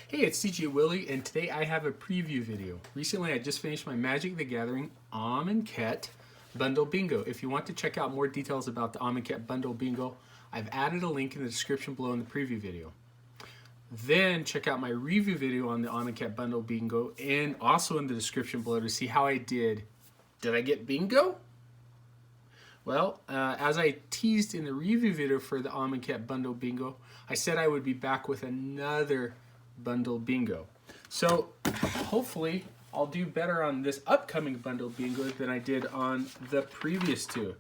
Hey, it's CJ Willie, and today I have a preview video. Recently, I just finished my Magic the Gathering Amonkhet Bundle Bingo. If you want to check out more details about the Amonkhet Bundle Bingo, I've added a link in the description below in the preview video. Then check out my review video on the Amonkhet Bundle Bingo and also in the description below to see how I did. Did I get bingo? Well, as I teased in the review video for the Amonkhet Bundle Bingo, I said I would be back with another Bundle Bingo. So hopefully I'll do better on this upcoming Bundle Bingo than I did on the previous two.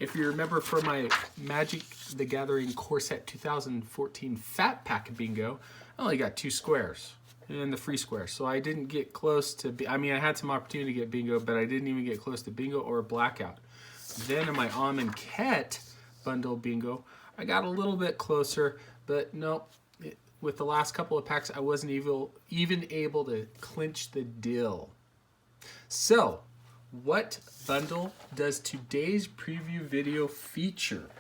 If you remember from my Magic the Gathering Core Set 2014 Fat Pack Bingo, I only got 2 squares and the free square. So I didn't get close to, I had some opportunity to get bingo, but I didn't even get close to bingo or blackout. Then in my Amonkhet Bundle Bingo, I got a little bit closer, but no, with the last couple of packs, I wasn't even able to clinch the deal. So, what bundle does today's preview video feature?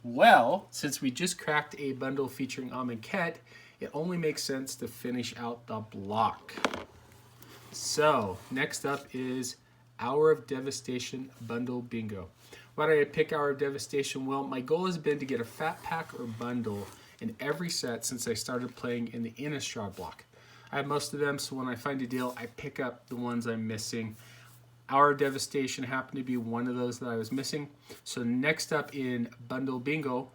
Well, since we just cracked a bundle featuring Amonkhet, it only makes sense to finish out the block. So, next up is Hour of Devastation Bundle Bingo. Why did I pick Hour of Devastation? Well, my goal has been to get a fat pack or bundle in every set since I started playing in the Innistrad block. I have most of them, so when I find a deal, I pick up the ones I'm missing. Hour of Devastation happened to be one of those that I was missing. So next up in Bundle Bingo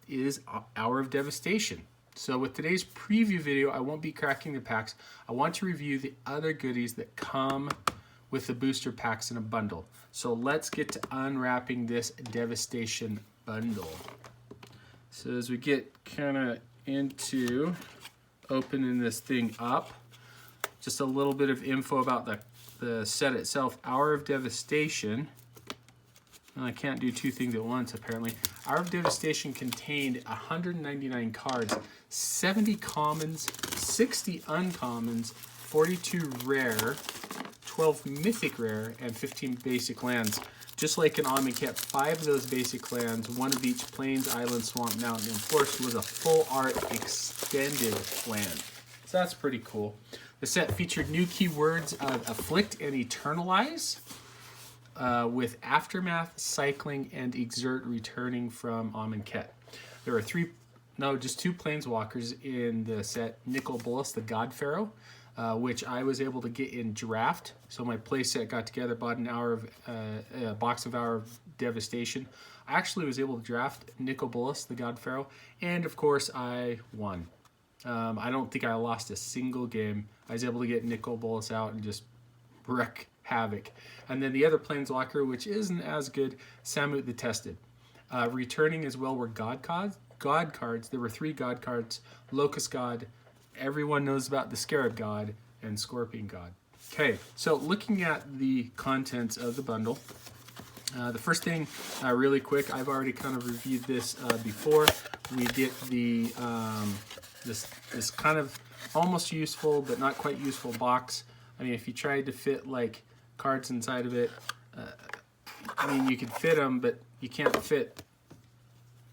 is Hour of Devastation. So with today's preview video, I won't be cracking the packs. I want to review the other goodies that come with the booster packs in a bundle. So let's get to unwrapping this Devastation bundle. So as we get kind of into opening this thing up, just a little bit of info about the set itself. Hour of Devastation, well, I can't do 2 things at once apparently. Hour of Devastation contained 199 cards, 70 commons, 60 uncommons, 42 rare, 12 mythic rare, and 15 basic lands. Just like in Amonkhet, 5 of those basic lands, 1 of each plains, island, swamp, mountain, and forest was a full art extended land. So that's pretty cool. The set featured new keywords of Afflict and Eternalize, with Aftermath, Cycling, and Exert returning from Amonkhet. There are just 2 planeswalkers in the set. Nicol Bolas, the God Pharaoh, which I was able to get in draft. So my playset got together, bought a box of Hour of Devastation. I actually was able to draft Nicol Bolas, the God Pharaoh, and of course I won. I don't think I lost a single game. I was able to get Nicol Bolas out and just wreak havoc. And then the other Planeswalker, which isn't as good, Samut the Tested. Returning as well were God cards. There were 3 God cards: Locust God, everyone knows about the Scarab God, and Scorpion God. Okay, so looking at the contents of the bundle, the first thing, really quick, I've already kind of reviewed this before. We get the this kind of almost useful but not quite useful box. If you tried to fit like cards inside of it, you could fit them, but you can't fit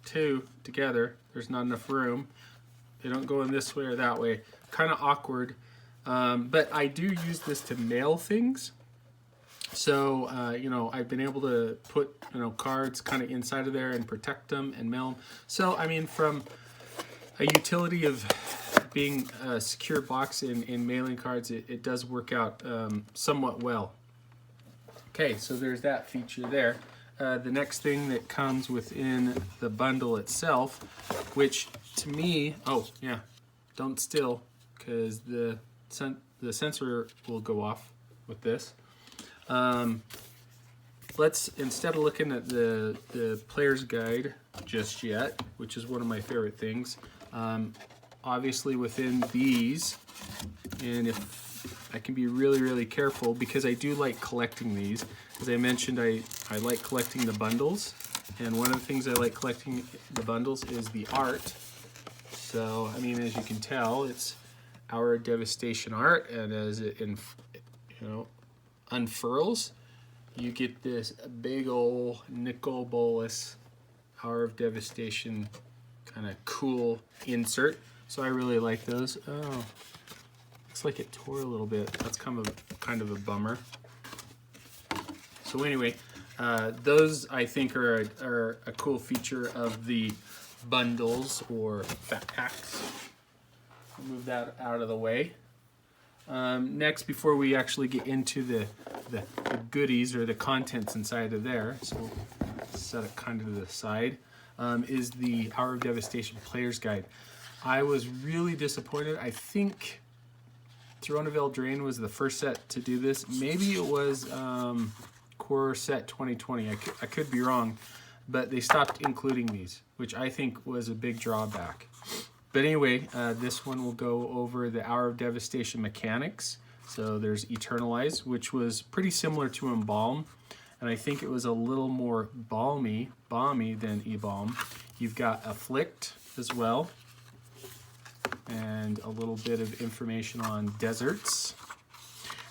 2 together. There's not enough room. They don't go in this way or that way. Kind of awkward. But I do use this to mail things. So, I've been able to put, cards kind of inside of there and protect them and mail them. So, from a utility of being a secure box in mailing cards, it does work out somewhat well. Okay, so there's that feature there. The next thing that comes within the bundle itself, which to me, don't steal, because the sensor will go off with this. Let's, instead of looking at the player's guide just yet, which is one of my favorite things, obviously within these, and if I can be really, really careful because I do like collecting these. As I mentioned, I like collecting the bundles, and one of the things I like collecting the bundles is the art. So, as you can tell, it's Hour of Devastation art, and as it unfurls, you get this big old Nicol Bolas Hour of Devastation kind of cool insert. So I really like those. Oh, looks like it tore a little bit. That's kind of a bummer. So anyway, those I think are a cool feature of the bundles or fat packs. I'll move that out of the way. Next, before we actually get into the goodies or the contents inside of there, so we'll set it kind of to the side, is the Hour of Devastation Player's Guide. I was really disappointed. I think Throne of Eldraine was the first set to do this. Maybe it was Core Set 2020. I could be wrong, but they stopped including these, which I think was a big drawback. But anyway, this one will go over the Hour of Devastation mechanics. So there's Eternalize, which was pretty similar to Embalm, and I think it was a little more balmy than Embalm. You've got Afflict as well, and a little bit of information on deserts.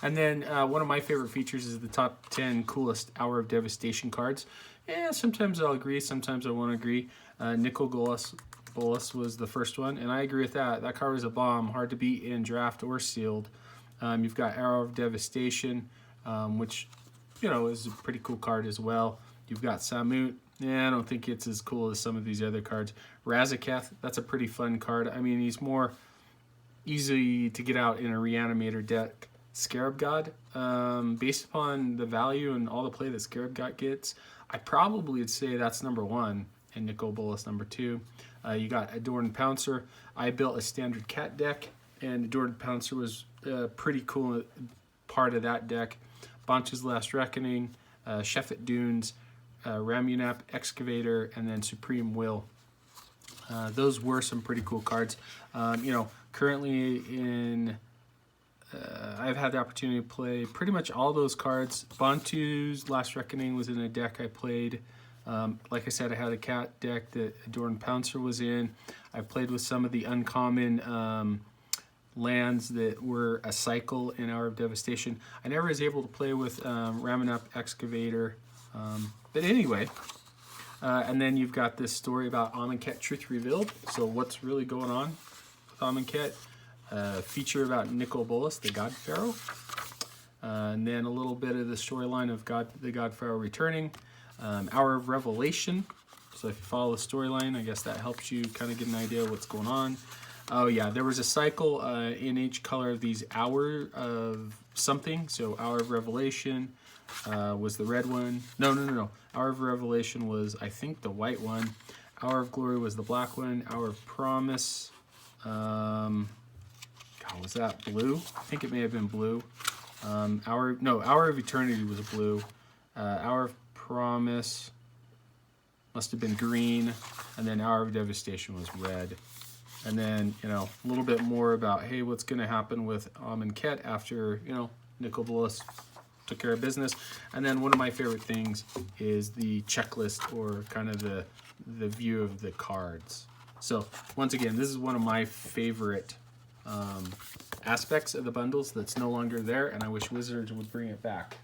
And then one of my favorite features is the top 10 coolest Hour of Devastation cards. Yeah, sometimes I'll agree, sometimes I won't agree. Nicol Bolas was the first one, and I agree with that. That card was a bomb, hard to beat in draft or sealed. You've got Hour of Devastation, which, you know, is a pretty cool card as well. You've got Samut. Yeah, I don't think it's as cool as some of these other cards. Razaketh, that's a pretty fun card. I mean, he's more easy to get out in a Reanimator deck. Scarab God, based upon the value and all the play that Scarab God gets, I probably would say that's number one, and Nicol Bolas number two. You got Adorned Pouncer. I built a standard cat deck, and Adorned Pouncer was a pretty cool part of that deck. Bantu's Last Reckoning, Sheffet Dunes, Ramunap, Excavator, and then Supreme Will. Those were some pretty cool cards. You know, currently in... I've had the opportunity to play pretty much all those cards. Bantu's Last Reckoning was in a deck I played. Like I said, I had a cat deck that Adorned Pouncer was in. I played with some of the uncommon lands that were a cycle in Hour of Devastation. I never was able to play with Ramunap, Excavator. But anyway, and then you've got this story about Amonkhet Truth Revealed. So what's really going on with Amonkhet? Feature about Nicol Bolas, the God Pharaoh. And then a little bit of the storyline of the God Pharaoh returning. Hour of Revelation. So if you follow the storyline, I guess that helps you kind of get an idea of what's going on. Oh yeah, there was a cycle in each color of these Hour of something. So Hour of Revelation was the red one. No. Hour of Revelation was, I think, the white one. Hour of Glory was the black one. Hour of Promise. Was that blue? I think it may have been blue. Hour of Eternity was blue. Hour of Promise must have been green, and then Hour of Devastation was red. And then, you know, a little bit more about, hey, what's going to happen with Amonkhet after, you know, Nicol Bolas took care of business. And then one of my favorite things is the checklist, or kind of the view of the cards. So once again, this is one of my favorite aspects of the bundles that's no longer there, and I wish Wizards would bring it back.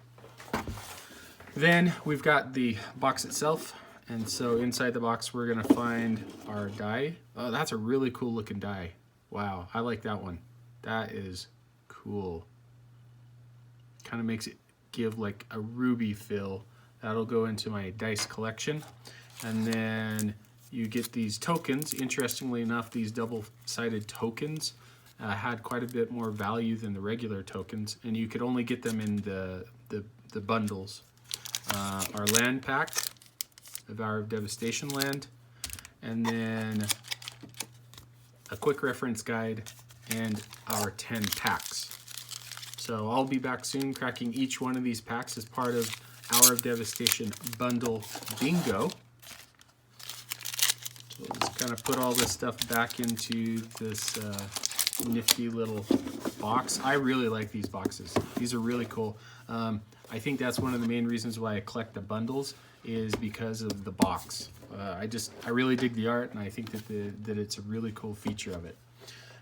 Then we've got the box itself, and so inside the box we're gonna find our die. Oh, that's a really cool looking die. Wow, I like that one. That is cool. Kind of makes it give like a ruby feel. That'll go into my dice collection. And then you get these tokens. Interestingly enough, these double-sided tokens had quite a bit more value than the regular tokens, and you could only get them in the bundles. Our land pack, the Hour of Devastation land, and then a quick reference guide, and our 10 packs. So I'll be back soon cracking each one of these packs as part of Hour of Devastation Bundle Bingo. So we'll just kind of put all this stuff back into this nifty little box. I really like these boxes. These are really cool. I think that's one of the main reasons why I collect the bundles, is because of the box. I really dig the art, and I think that it's a really cool feature of it.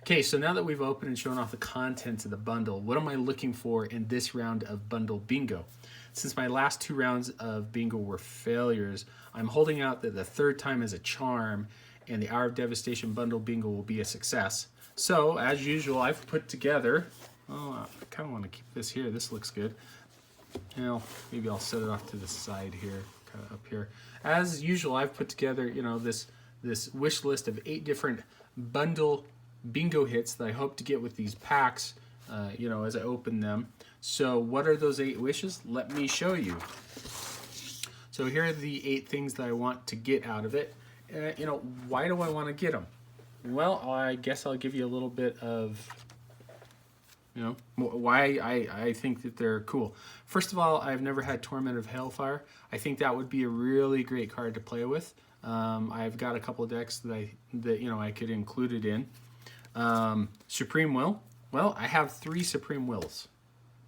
Okay, so now that we've opened and shown off the contents of the bundle, what am I looking for in this round of Bundle Bingo? Since my last 2 rounds of bingo were failures, I'm holding out that the third time is a charm, and the Hour of Devastation bundle bingo will be a success. So, as usual, I've put together, oh, I kind of want to keep this here. This looks good. You know, maybe I'll set it off to the side here, kind of up here. As usual, I've put together, you know, this wish list of 8 different bundle bingo hits that I hope to get with these packs, you know, as I open them. So what are those 8 wishes? Let me show you. So here are the 8 things that I want to get out of it. You know, why do I want to get them? Well, I guess I'll give you a little bit of, you know, why I think that they're cool. First of all, I've never had Torment of Hellfire. I think that would be a really great card to play with. I've got a couple of decks that you know I could include it in. Supreme Will. Well, I have 3 Supreme Wills,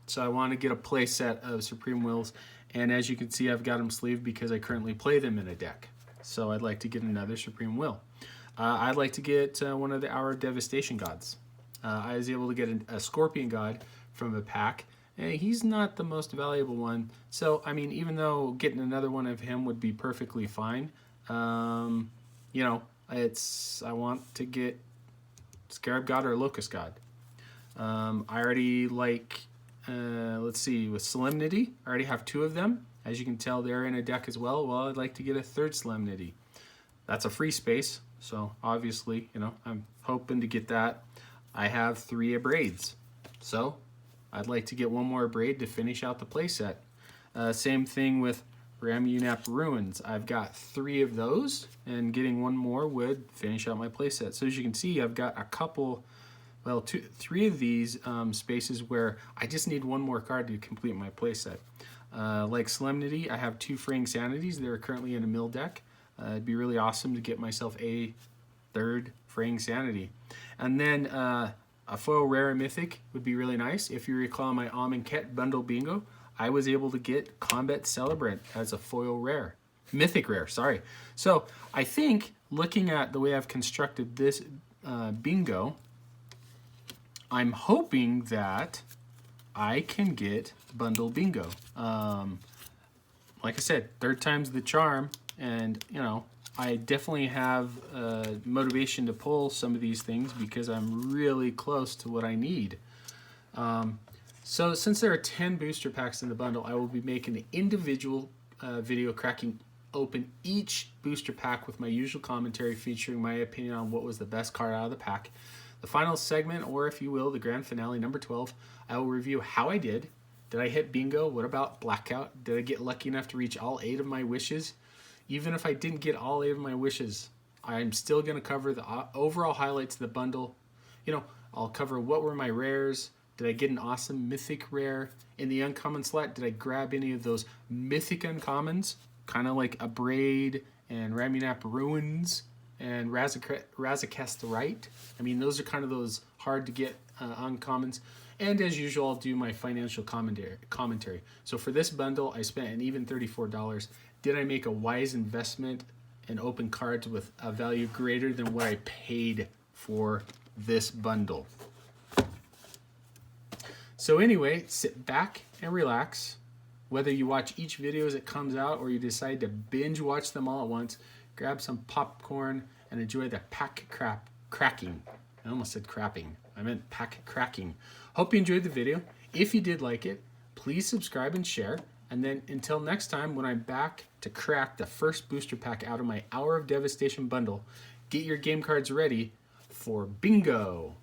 so I want to get a play set of Supreme Wills. And as you can see, I've got them sleeved because I currently play them in a deck. So I'd like to get another Supreme Will. I'd like to get one of the Hour of Devastation gods. I was able to get a Scorpion god from a pack. And he's not the most valuable one. So, I mean, even though getting another one of him would be perfectly fine, you know, I want to get Scarab god or Locust god. I already like, let's see, with Solemnity, I already have 2 of them. As you can tell, they're in a deck as well. Well, I'd like to get a 3rd Solemnity. That's a free space, so obviously, you know, I'm hoping to get that. I have 3 Abrades, so I'd like to get 1 more Abrade to finish out the playset. Same thing with Ramunap Ruins. I've got 3 of those, and getting 1 more would finish out my playset. So as you can see, I've got a couple, well, 3 of these spaces where I just need 1 more card to complete my playset. Like Solemnity, I have 2 Fraying Sanities. They're currently in a mill deck. It'd be really awesome to get myself a 3rd Fraying Sanity. And then a foil rare and mythic would be really nice. If you recall my Amonkhet bundle bingo, I was able to get Combat Celebrant as a foil rare. Mythic rare, sorry. So I think looking at the way I've constructed this bingo, I'm hoping that I can get bundle bingo. Like I said, 3rd time's the charm, and you know, I definitely have motivation to pull some of these things because I'm really close to what I need. So since there are 10 booster packs in the bundle, I will be making an individual video cracking open each booster pack with my usual commentary featuring my opinion on what was the best card out of the pack. The final segment, or if you will, the grand finale, number 12, I will review how I did. Did I hit bingo? What about blackout? Did I get lucky enough to reach all 8 of my wishes? Even if I didn't get all 8 of my wishes, I'm still going to cover the overall highlights of the bundle. You know, I'll cover what were my rares. Did I get an awesome mythic rare? In the uncommon slot, did I grab any of those mythic uncommons? Kind of like Abrade and Ramunap Ruins and Razakast the Right. I mean, those are kind of those hard to get uncommons. And as usual, I'll do my financial commentary. So for this bundle, I spent an even $34. Did I make a wise investment and open cards with a value greater than what I paid for this bundle? So anyway, sit back and relax. Whether you watch each video as it comes out or you decide to binge watch them all at once, grab some popcorn and enjoy the pack cracking. I almost said crapping. I meant pack cracking. Hope you enjoyed the video. If you did like it, please subscribe and share. And then until next time, when I'm back to crack the first booster pack out of my Hour of Devastation bundle, get your game cards ready for bingo.